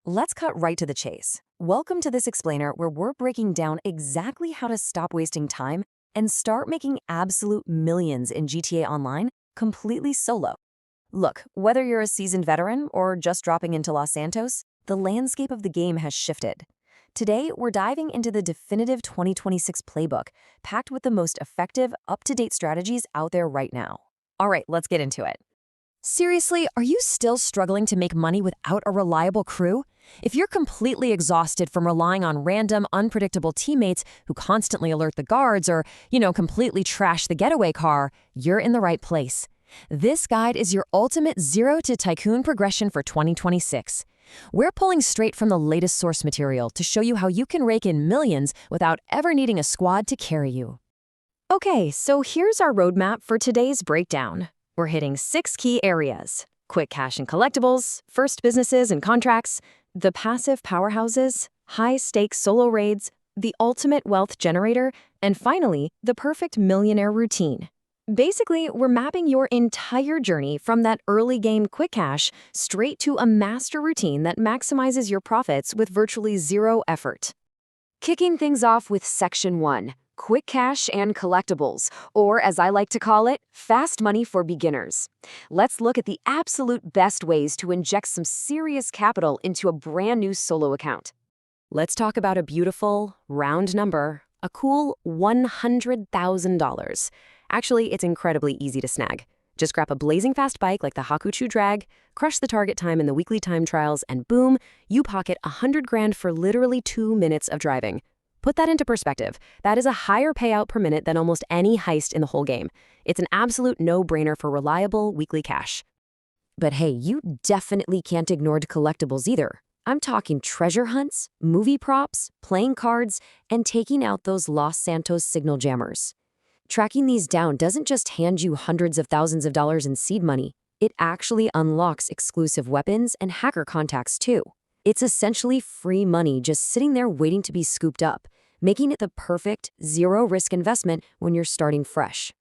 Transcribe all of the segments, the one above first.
Let's cut right to the chase. Welcome to this explainer where we're breaking down exactly how to stop wasting time and start making absolute millions in GTA Online completely solo. Look, whether you're a seasoned veteran or just dropping into Los Santos, the landscape of the game has shifted. Today, we're diving into the definitive 2026 playbook, packed with the most effective, up-to-date strategies out there right now. All right, let's get into it. Seriously, are you still struggling to make money without a reliable crew? If you're completely exhausted from relying on random, unpredictable teammates who constantly alert the guards or, completely trash the getaway car, you're in the right place. This guide is your ultimate zero to tycoon progression for 2026. We're pulling straight from the latest source material to show you how you can rake in millions without ever needing a squad to carry you. Okay, so here's our roadmap for today's breakdown. We're hitting 6 key areas: quick cash and collectibles, first businesses and contracts, the passive powerhouses, high-stakes solo raids, the ultimate wealth generator, and finally, the perfect millionaire routine. Basically, we're mapping your entire journey from that early game quick cash straight to a master routine that maximizes your profits with virtually zero effort. Kicking things off with Section 1. Quick cash and collectibles, or as I like to call it, fast money for beginners. Let's look at the absolute best ways to inject some serious capital into a brand new solo account. Let's talk about a beautiful, round number, a cool $100,000. Actually, it's incredibly easy to snag. Just grab a blazing fast bike like the Hakuchu Drag, crush the target time in the weekly time trials, and boom, you pocket $100,000 for literally 2 minutes of driving. Put that into perspective. That is a higher payout per minute than almost any heist in the whole game. It's an absolute no-brainer for reliable weekly cash. But hey, you definitely can't ignore collectibles either. I'm talking treasure hunts, movie props, playing cards, and taking out those Los Santos signal jammers. Tracking these down doesn't just hand you hundreds of thousands of dollars in seed money. It actually unlocks exclusive weapons and hacker contacts too. It's essentially free money just sitting there waiting to be scooped up, making it the perfect zero-risk investment when you're starting fresh.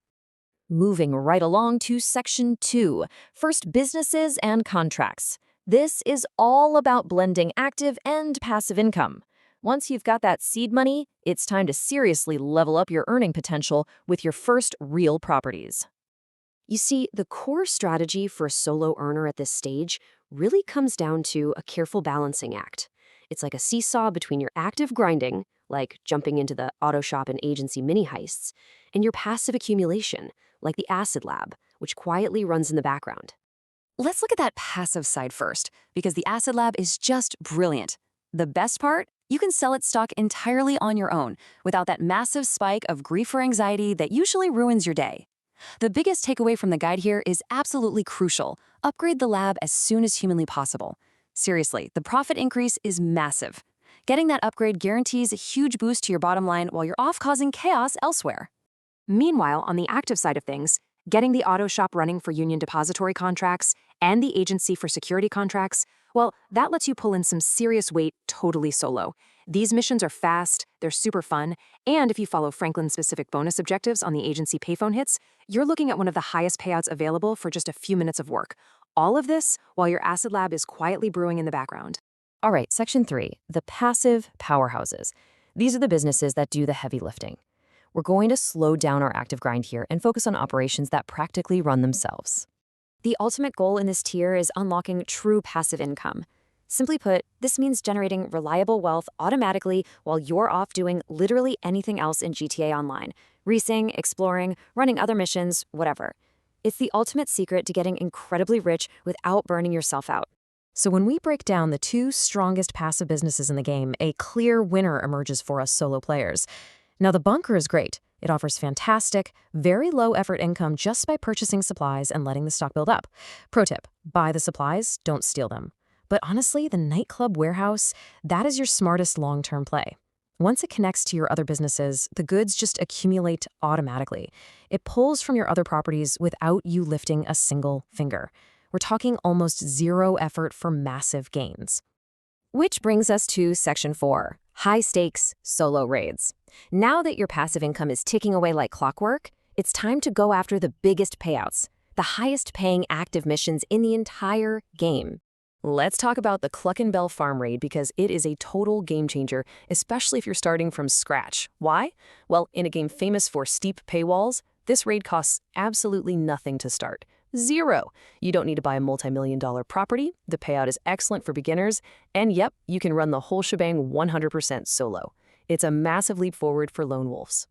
Moving right along to Section 2, first businesses and contracts. This is all about blending active and passive income. Once you've got that seed money, it's time to seriously level up your earning potential with your first real properties. You see, the core strategy for a solo earner at this stage really comes down to a careful balancing act. It's like a seesaw between your active grinding, like jumping into the auto shop and agency mini heists, and your passive accumulation, like the Acid Lab, which quietly runs in the background. Let's look at that passive side first, because the Acid Lab is just brilliant. The best part? You can sell its stock entirely on your own, without that massive spike of grief or anxiety that usually ruins your day. The biggest takeaway from the guide here is absolutely crucial. Upgrade the lab as soon as humanly possible. Seriously, the profit increase is massive. Getting that upgrade guarantees a huge boost to your bottom line while you're off causing chaos elsewhere. Meanwhile, on the active side of things, getting the auto shop running for union depository contracts and the agency for security contracts, well, that lets you pull in some serious weight totally solo. These missions are fast, they're super fun, and if you follow Franklin-specific bonus objectives on the agency payphone hits, you're looking at one of the highest payouts available for just a few minutes of work. All of this while your Acid Lab is quietly brewing in the background. All right, Section 3, the passive powerhouses. These are the businesses that do the heavy lifting. We're going to slow down our active grind here and focus on operations that practically run themselves. The ultimate goal in this tier is unlocking true passive income. Simply put, this means generating reliable wealth automatically while you're off doing literally anything else in GTA Online. Racing, exploring, running other missions, whatever. It's the ultimate secret to getting incredibly rich without burning yourself out. So when we break down the 2 strongest passive businesses in the game, a clear winner emerges for us solo players. Now the bunker is great. It offers fantastic, very low-effort income just by purchasing supplies and letting the stock build up. Pro tip, buy the supplies, don't steal them. But honestly, the nightclub warehouse, that is your smartest long-term play. Once it connects to your other businesses, the goods just accumulate automatically. It pulls from your other properties without you lifting a single finger. We're talking almost zero effort for massive gains. Which brings us to Section 4, high-stakes solo raids. Now that your passive income is ticking away like clockwork, it's time to go after the biggest payouts, the highest-paying active missions in the entire game. Let's talk about the Cluckenbell Farm Raid because it is a total game changer, especially if you're starting from scratch. Why? Well, in a game famous for steep paywalls, this raid costs absolutely nothing to start. Zero. You don't need to buy a multi-million-dollar property, the payout is excellent for beginners, and yep, you can run the whole shebang 100% solo. It's a massive leap forward for lone wolves.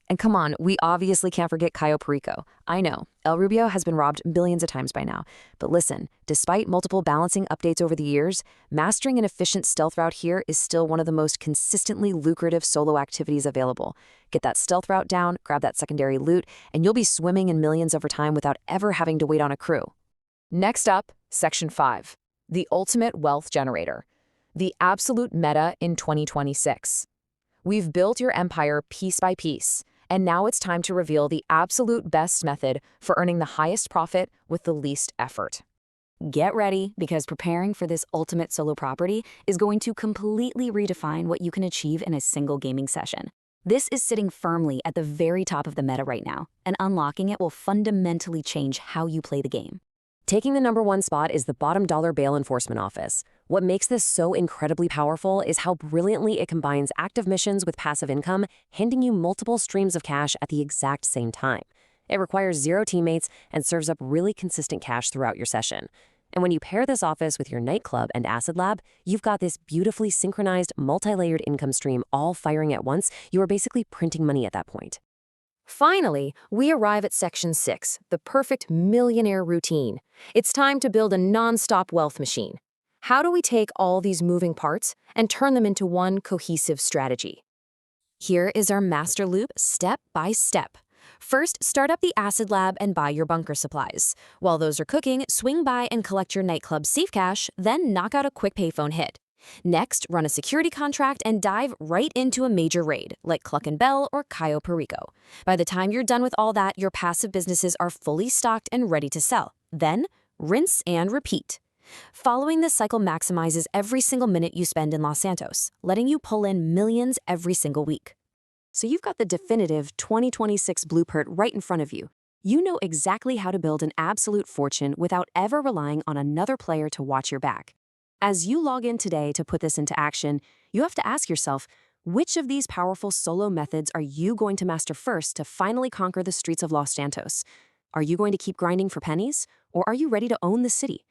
And come on, we obviously can't forget Cayo Perico. I know, El Rubio has been robbed billions of times by now. But listen, despite multiple balancing updates over the years, mastering an efficient stealth route here is still one of the most consistently lucrative solo activities available. Get that stealth route down, grab that secondary loot, and you'll be swimming in millions over time without ever having to wait on a crew. Next up, Section 5, the ultimate wealth generator. The absolute meta in 2026. We've built your empire piece by piece. And now it's time to reveal the absolute best method for earning the highest profit with the least effort. Get ready, because preparing for this ultimate solo property is going to completely redefine what you can achieve in a single gaming session. This is sitting firmly at the very top of the meta right now, and unlocking it will fundamentally change how you play the game. Taking the #1 spot is the bottom dollar bail enforcement office. What makes this so incredibly powerful is how brilliantly it combines active missions with passive income, handing you multiple streams of cash at the exact same time. It requires 0 teammates and serves up really consistent cash throughout your session. And when you pair this office with your nightclub and acid lab, you've got this beautifully synchronized, multi-layered income stream all firing at once. You are basically printing money at that point. Finally, we arrive at Section 6, the perfect millionaire routine. It's time to build a non-stop wealth machine. How do we take all these moving parts and turn them into one cohesive strategy? Here is our master loop step by step. First, start up the acid lab and buy your bunker supplies. While those are cooking, swing by and collect your nightclub safe cash, then knock out a quick payphone hit. Next, run a security contract and dive right into a major raid, like Cluckenbell or Cayo Perico. By the time you're done with all that, your passive businesses are fully stocked and ready to sell. Then, rinse and repeat. Following this cycle maximizes every single minute you spend in Los Santos, letting you pull in millions every single week. So you've got the definitive 2026 blueprint right in front of you. You know exactly how to build an absolute fortune without ever relying on another player to watch your back. As you log in today to put this into action, you have to ask yourself, which of these powerful solo methods are you going to master first to finally conquer the streets of Los Santos? Are you going to keep grinding for pennies, or are you ready to own the city?